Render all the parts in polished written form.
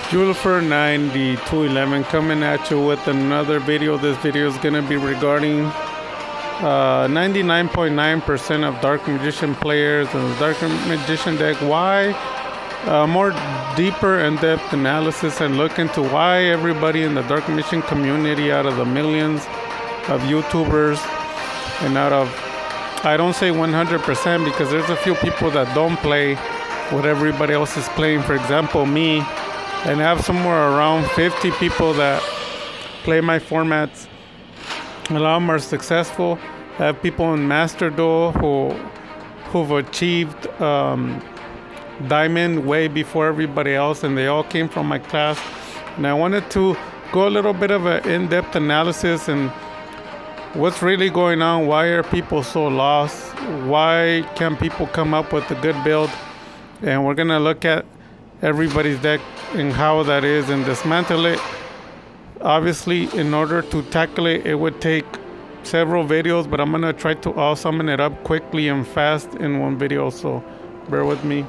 Julifer 9211 coming at you with another video. This video is going to be regarding 99.9% of Dark Magician players and the Dark Magician deck. Why? More deeper in-depth analysis and look into why everybody in the Dark Magician community, out of the millions of YouTubers and out of, I don't say 100% because there's a few people that don't play what everybody else is playing. For example, me, and I have somewhere around 50 people that play my formats. A lot of them are successful. I have people in Master Duel who've achieved Diamond way before everybody else, and they all came from my class. And I wanted to go a little bit of an in-depth analysis and what's really going on. Why are people so lost? Why can't people come up with a good build? And we're gonna look at everybody's deck and how that is and dismantle it. Obviously, in order to tackle it, it would take several videos, but I'm gonna try to all summon it up quickly and fast in one video, so bear with me.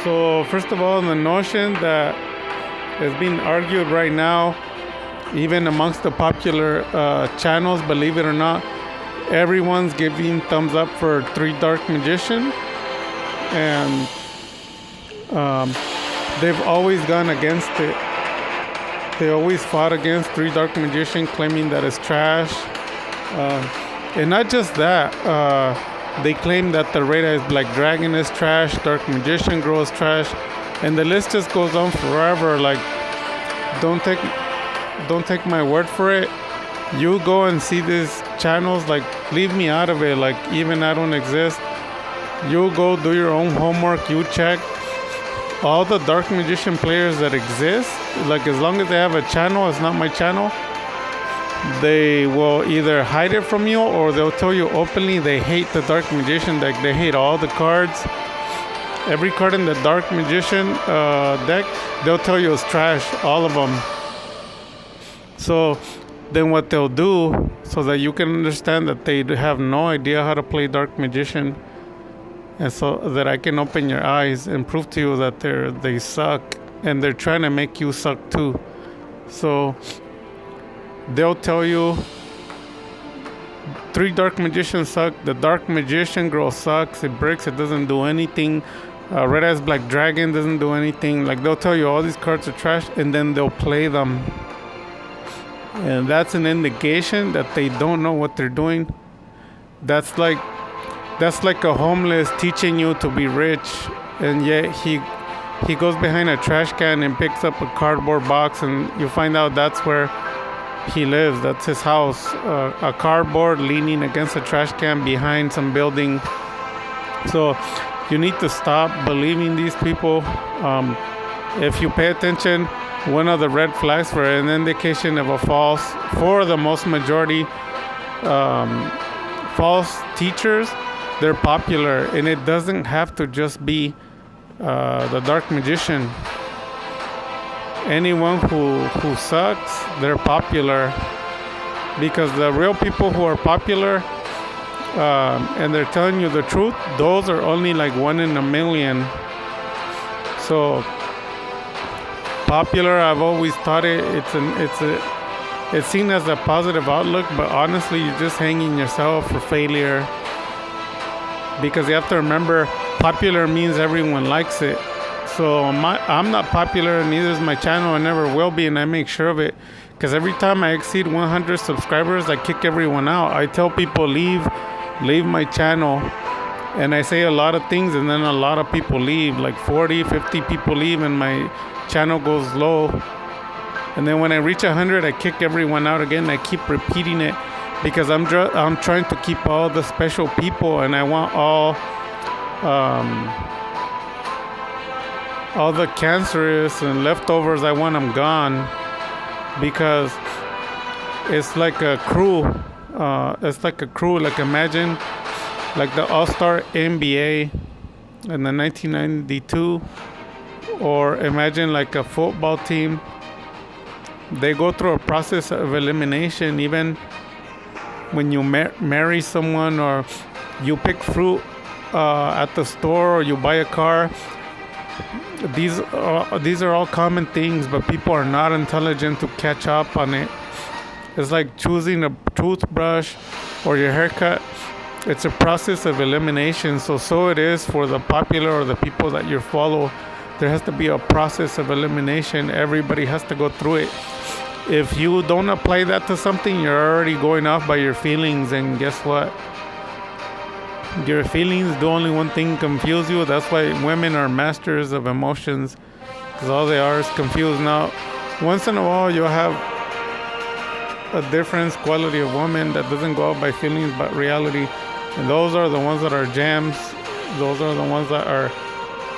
So first of all, the notion that is being argued right now, even amongst the popular channels, believe it or not, everyone's giving thumbs up for 3 Dark Magician, and they've always gone against it. They always fought against 3 Dark Magician, claiming that it's trash. And not just that, they claim that the Red Eyes Black Dragon is trash, Dark Magician Girl is trash, and the list just goes on forever. Like, don't take my word for it. You go and see these channels, like, leave me out of it. Like, even I don't exist. You go do your own homework. You check all the Dark Magician players that exist. Like, as long as they have a channel, it's not my channel. They will either hide it from you or they'll tell you openly they hate the Dark Magician deck. They hate all the cards. Every card in the Dark Magician deck, they'll tell you it's trash, all of them. So then what they'll do, so that you can understand that they have no idea how to play Dark Magician, and so that I can open your eyes and prove to you that they suck, and they're trying to make you suck too. So they'll tell you 3 Dark Magicians suck, the Dark Magician Girl sucks, it breaks, it doesn't do anything, Red Eyes Black Dragon doesn't do anything. Like, they'll tell you all these cards are trash, and then they'll play them. And that's an indication that they don't know what they're doing. That's like a homeless teaching you to be rich, and yet he goes behind a trash can and picks up a cardboard box, and you find out that's where he lives. That's his house, a cardboard leaning against a trash can behind some building. So you need to stop believing these people. If you pay attention, one of the red flags for an indication of a false, for the most majority, false teachers, they're popular, and it doesn't have to just be the Dark Magician. Anyone who sucks, they're popular, because the real people who are popular and they're telling you the truth, those are only like 1 in a million. So popular, I've always thought it's seen as a positive outlook, but honestly, you're just hanging yourself for failure, because you have to remember, popular means everyone likes it. So I'm not popular, and neither is my channel, and never will be, and I make sure of it, because every time I exceed 100 subscribers, I kick everyone out. I tell people leave my channel, and I say a lot of things, and then a lot of people leave, like 40, 50 people leave, and my channel goes low. And then when I reach 100, I kick everyone out again. I keep repeating it because I'm trying to keep all the special people, and I want all the cancerous and leftovers, I want them gone, because it's like a crew. Like, imagine like the All-Star NBA in the 1992, or imagine like a football team. They go through a process of elimination. Even when you marry someone, or you pick fruit at the store, or you buy a car. These are all common things, but people are not intelligent to catch up on it. It's like choosing a toothbrush or your haircut. It's a process of elimination. So it is for the popular or the people that you follow. There has to be a process of elimination. Everybody has to go through it. If you don't apply that to something, you're already going off by your feelings. And guess what? Your feelings, the only one thing confuse you. That's why women are masters of emotions, because all they are is confused. Now, once in a while, you'll have a different quality of woman that doesn't go out by feelings but reality. And those are the ones that are gems. Those are the ones that are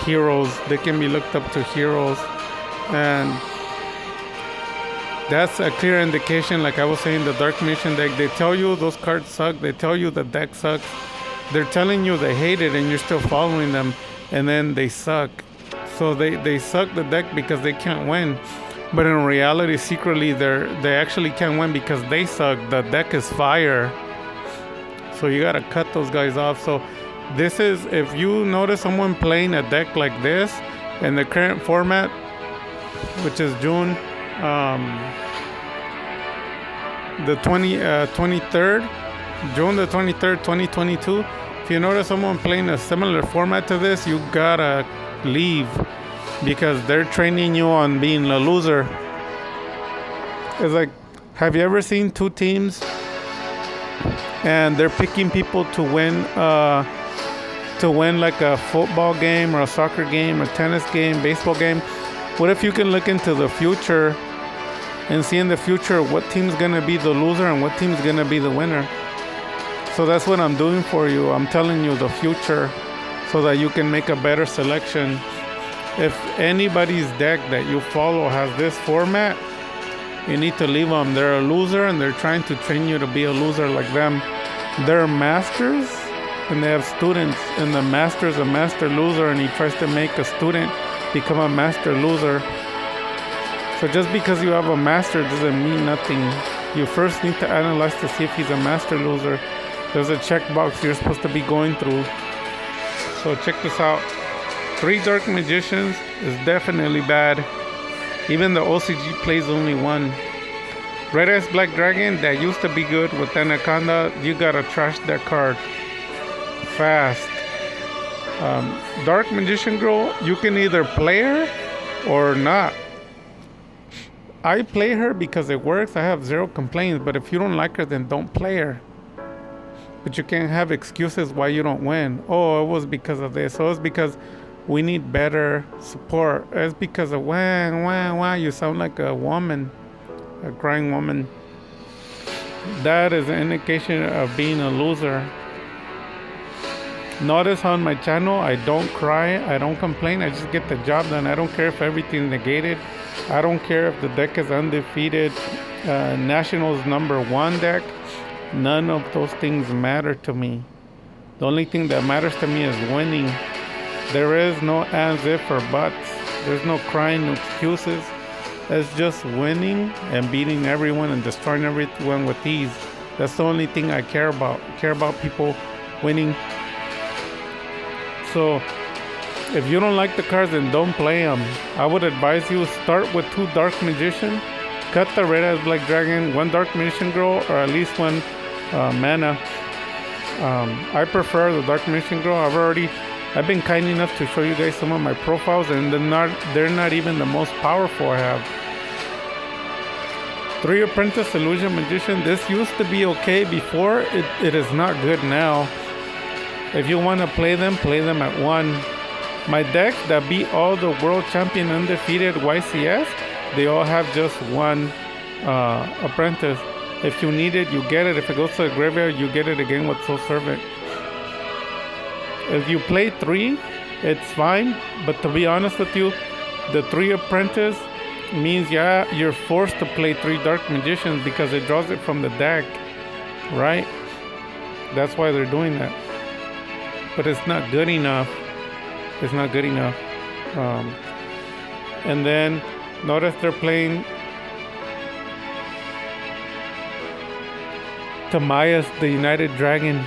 heroes. They can be looked up to heroes. And that's a clear indication. Like I was saying, the Dark Magician deck, they tell you those cards suck. They tell you the deck sucks. They're telling you they hate it and you're still following them. And then they suck. So they suck the deck because they can't win. But in reality, secretly, they actually can't win because they suck. The deck is fire. So you got to cut those guys off. So this is, if you notice someone playing a deck like this in the current format, which is June the 23rd, June the 23rd, 2022, if you notice someone playing a similar format to this, you got to leave, because they're training you on being a loser. It's like, have you ever seen two teams and they're picking people to win like a football game or a soccer game or tennis game, baseball game? What if you can look into the future and see in the future what team's gonna be the loser and what team's gonna be the winner? So that's what I'm doing for you. I'm telling you the future so that you can make a better selection. If anybody's deck that you follow has this format, you need to leave them. They're a loser and they're trying to train you to be a loser like them. They're masters and they have students, and the master is a master loser and he tries to make a student become a master loser. So just because you have a master doesn't mean nothing. You first need to analyze to see if he's a master loser. There's a checkbox you're supposed to be going through. So check this out. 3 Dark Magicians is definitely bad. Even the OCG plays only 1. Red Eyes Black Dragon, that used to be good with Anaconda, you gotta trash that card fast. Dark Magician Girl, you can either play her or not. I play her because it works. I have 0 complaints, but if you don't like her, then don't play her. But you can't have excuses why you don't win. Oh, it was because of this. Oh, it's because we need better support. It's because of wah, you sound like a woman, a crying woman. That is an indication of being a loser. Notice on my channel, I don't cry, I don't complain, I just get the job done. I don't care if everything's negated. I don't care if the deck is undefeated, Nationals #1 deck. None of those things matter to me. The only thing that matters to me is winning. There is no as if or buts. There's no crying, no excuses. It's just winning and beating everyone and destroying everyone with ease. That's the only thing I care about. I care about people winning. So if you don't like the cards, then don't play them. I would advise you start with 2 Dark Magician, cut the Red Eyes Black Dragon, 1 Dark Magician Girl, or at least 1 mana. I prefer the Dark Magician Girl. I've been kind enough to show you guys some of my profiles, and they're not even the most powerful I have. 3 Apprentice Illusion Magician. This used to be okay before. It is not good now. If you want to play them at 1. My decks that beat all the world champion undefeated YCS, they all have just 1 apprentice. If you need it, you get it. If it goes to the graveyard, you get it again with Soul Servant. If you play 3, it's fine. But to be honest with you, the 3 apprentice means, yeah, you're forced to play 3 Dark Magicians because it draws it from the deck, right? That's why they're doing that. But it's not good enough. It's not good enough. And then notice they're playing Tamias, the United Dragon.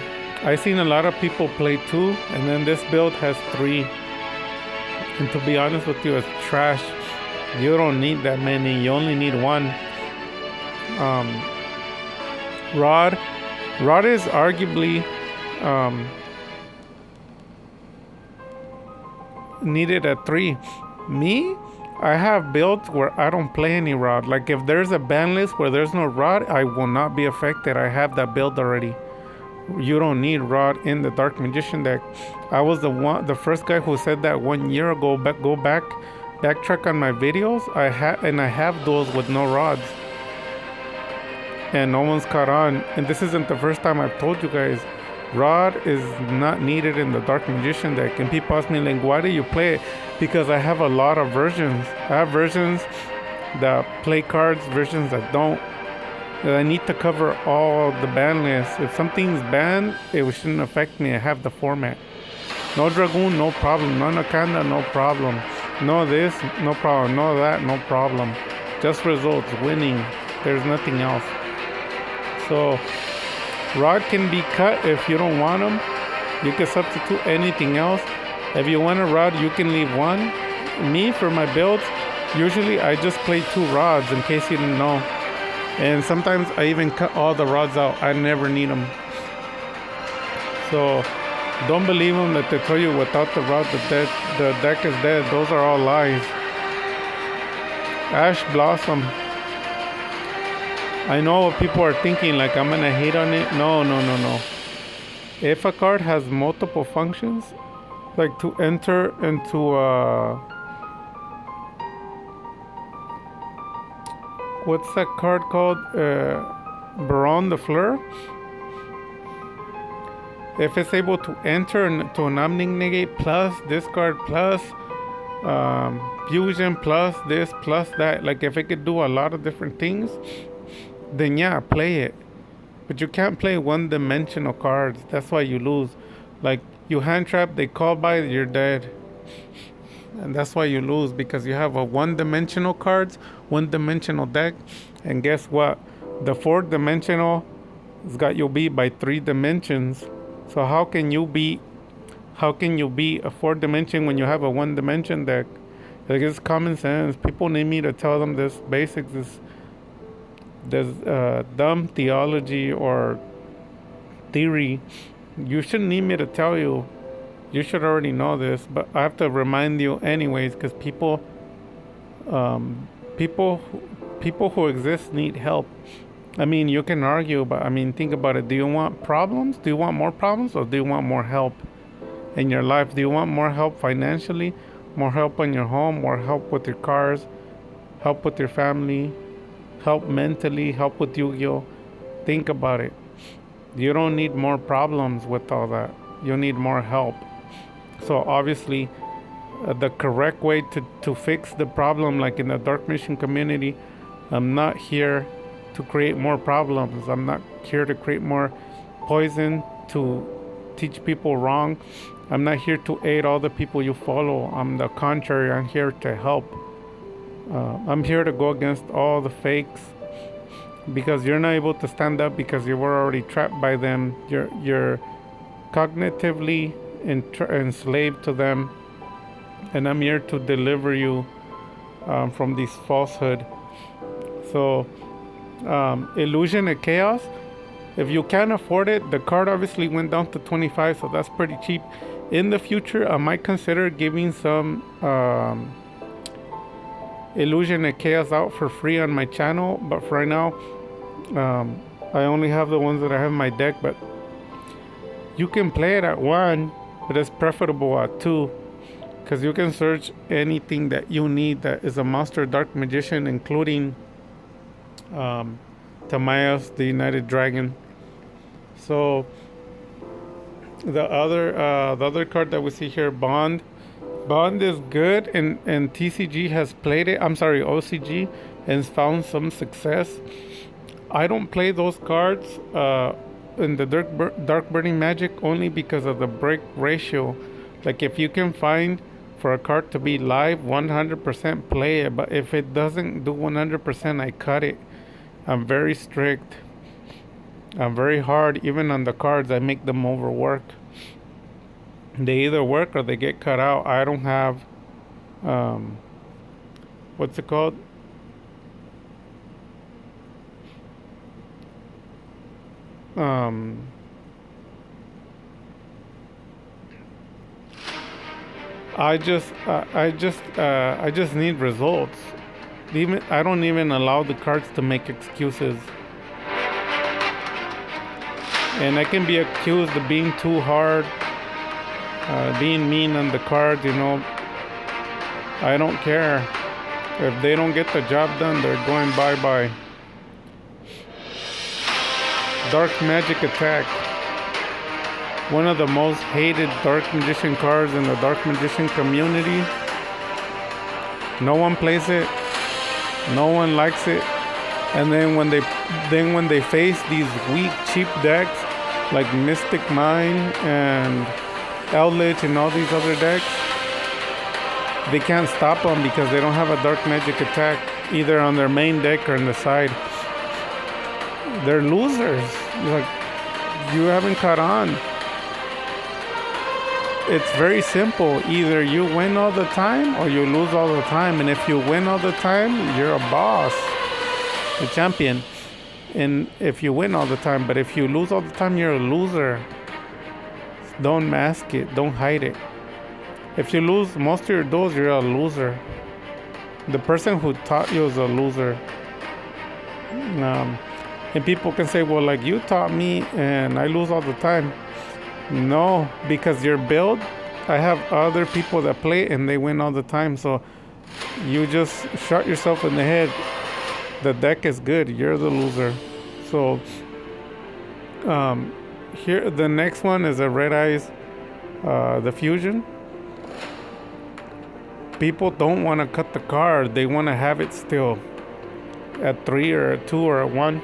I seen a lot of people play 2, and then this build has 3. And to be honest with you, it's trash. You don't need that many. You only need 1. Rod is arguably needed at 3. Me, I have builds where I don't play any Rod. Like if there's a ban list where there's no Rod, I will not be affected. I have that build already. You don't need Rod in the Dark Magician deck. I was the first guy who said that 1 year ago. But backtrack on my videos. I have those with no rods, and no one's caught on. And this isn't the first time I've told you guys. Rod is not needed in the Dark Magician deck. And people ask me, like, why do you play it? Because I have a lot of versions. I have versions that play cards, versions that don't. That I need to cover all the ban lists. If something's banned, it shouldn't affect me. I have the format. No Dragoon, no problem. No Nakanda, no problem. No this, no problem. No that, no problem. Just results, winning. There's nothing else. So Rod can be cut if you don't want them. You can substitute anything else. If you want a Rod, you can leave 1. Me, for my builds, usually I just play 2 rods, in case you didn't know. And sometimes I even cut all the rods out. I never need them. So don't believe them that they tell you without the rod the deck is dead. Those are all lies. Ash Blossom. I know what people are thinking, like I'm gonna hate on it. No. If a card has multiple functions, like to enter into what's that card called? Baron de Fleur. If it's able to enter to an Omni Negate plus discard plus fusion plus this plus that, like if it could do a lot of different things, then yeah, play it. But you can't play one-dimensional cards. That's why you lose. Like you hand trap, they call by, you're dead. And that's why you lose, because you have a one-dimensional cards, one-dimensional deck. And guess what? The fourth dimensional has got you beat by 3 dimensions. So how can you beat a 4th dimension when you have a 1-dimension deck? Like, it's common sense. People need me to tell them this basics, this dumb theology or theory. You shouldn't need me to tell you. You should already know this, but I have to remind you anyways, because people who exist need help. I mean, you can argue, but I mean, think about it. Do you want problems? Do you want more problems, or do you want more help in your life? Do you want more help financially, more help in your home, more help with your cars, help with your family, help mentally, help with Yu-Gi-Oh? Think about it. You don't need more problems with all that. You need more help. So obviously, the correct way to fix the problem, like in the Dark Mission community, I'm not here to create more problems. I'm not here to create more poison to teach people wrong. I'm not here to aid all the people you follow. I'm the contrary. I'm here to help. I'm here to go against all the fakes, because you're not able to stand up because you were already trapped by them. You're cognitively enslaved to them, and I'm here to deliver you from this falsehood. So Illusion and Chaos, if you can't afford it, the card obviously went down to 25, so that's pretty cheap. In the future, I might consider giving some Illusion and Chaos out for free on my channel, but for right now, I only have the ones that I have in my deck. But you can play it at 1, but it's preferable at 2, because you can search anything that you need that is a monster Dark Magician, including Tamias, the United Dragon. So the other card that we see here, Bond is good, and TCG has played it. I'm sorry, OCG, and found some success. I don't play those cards in the Dark Burning Magic only because of the break ratio. Like, if you can find for a card to be live 100%, play it. But if it doesn't do 100%, I cut it. I'm very strict. I'm very hard. Even on the cards, I make them overwork. They either work or they get cut out. I don't have, um, what's it called? Um, I just need results. Even I don't even allow the cards to make excuses, and I can be accused of being too hard, being mean on the cards. I don't care. If they don't get the job done, they're going bye bye. Dark Magic Attack. One of the most hated Dark Magician cards in the Dark Magician community. No one plays it. No one likes it. And then when they face these weak, cheap decks like Mystic Mine and Eldritch and all these other decks, they can't stop them because they don't have a Dark Magic Attack either on their main deck or on the side. They're losers. Like, you haven't caught on. It's very simple. Either you win all the time or you lose all the time. And if you win all the time, you're a boss, a champion. And if you win all the time, but if you lose all the time, you're a loser. Don't mask it. Don't hide it. If you lose most of your duels, you're a loser. The person who taught you is a loser. And people can say, well, like, you taught me and I lose all the time. No, because your build, I have other people that play and they win all the time. So you just shot yourself in the head. The deck is good. You're the loser. So here, the next one is a Red Eyes, the Fusion. People don't want to cut the card. They want to have it still at 3 or at 2 or at 1.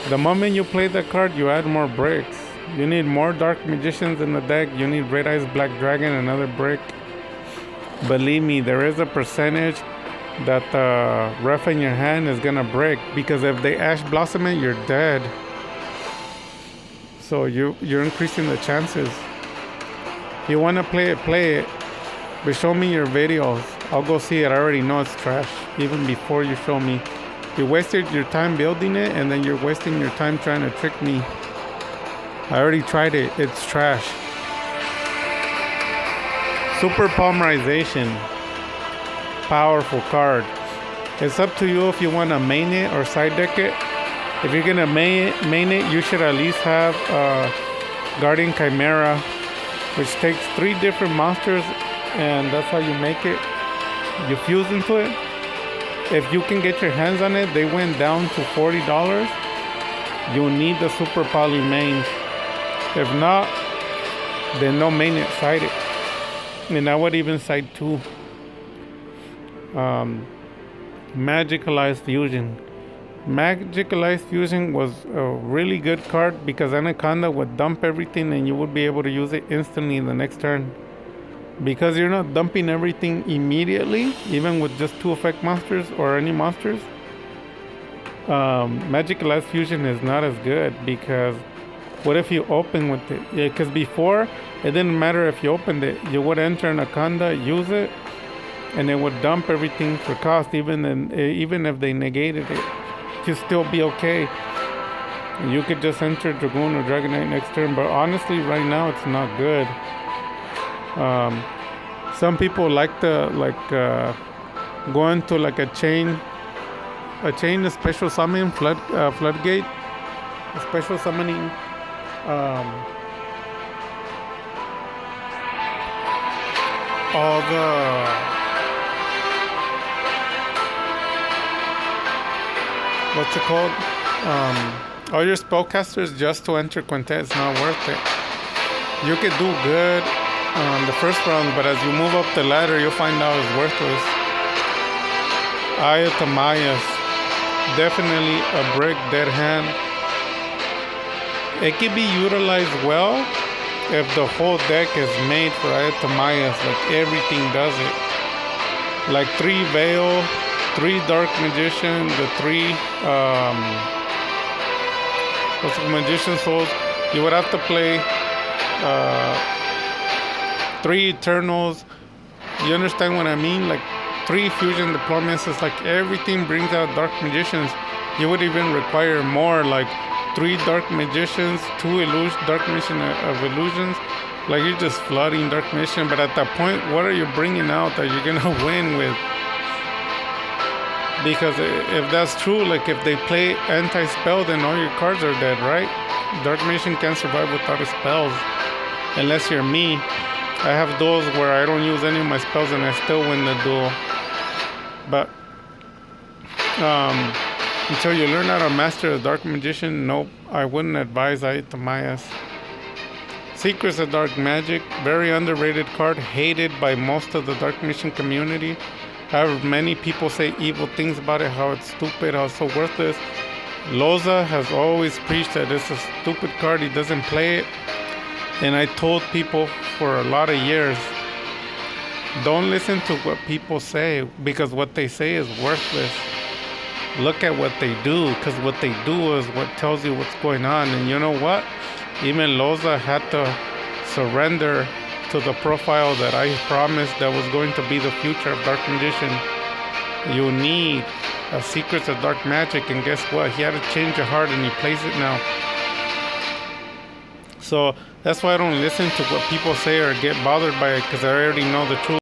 The moment you play the card, you add more bricks. You need more Dark Magicians in the deck. You need Red Eyes Black Dragon, another brick. Believe me, there is a percentage that the ref in your hand is gonna break, because if they Ash Blossom it, you're dead. So you're increasing the chances. If you wanna play it. But show me your videos. I'll go see it. I already know it's trash, even before you show me. You wasted your time building it, and then you're wasting your time trying to trick me. I already tried it. It's trash. Super Polymerization. Powerful card. It's up to you if you want to main it or side deck it. If you're going to main it, you should at least have Guardian Chimera, which takes 3 different monsters, and that's how you make it. You fuse into it. If you can get your hands on it, they went down to $40. You need the Super Poly main. If not, then no main it, side it. And I would even side 2. Magicalized Fusion. Magicalized Fusion was a really good card because Anaconda would dump everything and you would be able to use it instantly in the next turn. Because you're not dumping everything immediately, even with just 2 effect monsters or any monsters, Magicalized Fusion is not as good, because what if you open with it? Because before, it didn't matter if you opened it. You would enter Anaconda, use it, and it would dump everything for cost, even if they negated it. You'd still be okay. You could just enter Dragoon or Dragonite next turn, but honestly, right now, it's not good. Some people like to go into like a chain of special summon floodgate, a special summoning. All the what's it called? All your spellcasters just to enter Quintet is not worth it. You could do good the first round, but as you move up the ladder, you'll find out it's worthless. Aya Tamayas, definitely a brick dead hand. It can be utilized well if the whole deck is made for Aya Tamayas, like everything does it. Like 3 Veil, 3 Dark Magician, the 3 Those magician souls, you would have to play 3 Eternals. You understand what I mean? Like 3 fusion deployments is like everything brings out dark magicians. You would even require more, like 3 dark magicians, 2 dark mission of illusions. Like you're just flooding dark mission. But at that point, what are you bringing out that you're gonna win with? Because if that's true, like if they play anti-spell, then all your cards are dead, right? Dark Mission can't survive without his spells. Unless you're me. I have duels where I don't use any of my spells and I still win the duel. But until you learn how to master a Dark Magician, nope, I wouldn't advise Aitamayas. Secrets of Dark Magic, very underrated card, hated by most of the Dark Mission community. However, many people say evil things about it, how it's stupid, how it's so worthless. Loza has always preached that it's a stupid card, he doesn't play it. And I told people for a lot of years, don't listen to what people say, because what they say is worthless. Look at what they do, because what they do is what tells you what's going on. And you know what? Even Loza had to surrender to the profile that I promised that was going to be the future of Dark Magician. You need a Secrets of Dark Magic, and guess what? He had to change your heart and he plays it now. So that's why I don't listen to what people say or get bothered by it, because I already know the truth.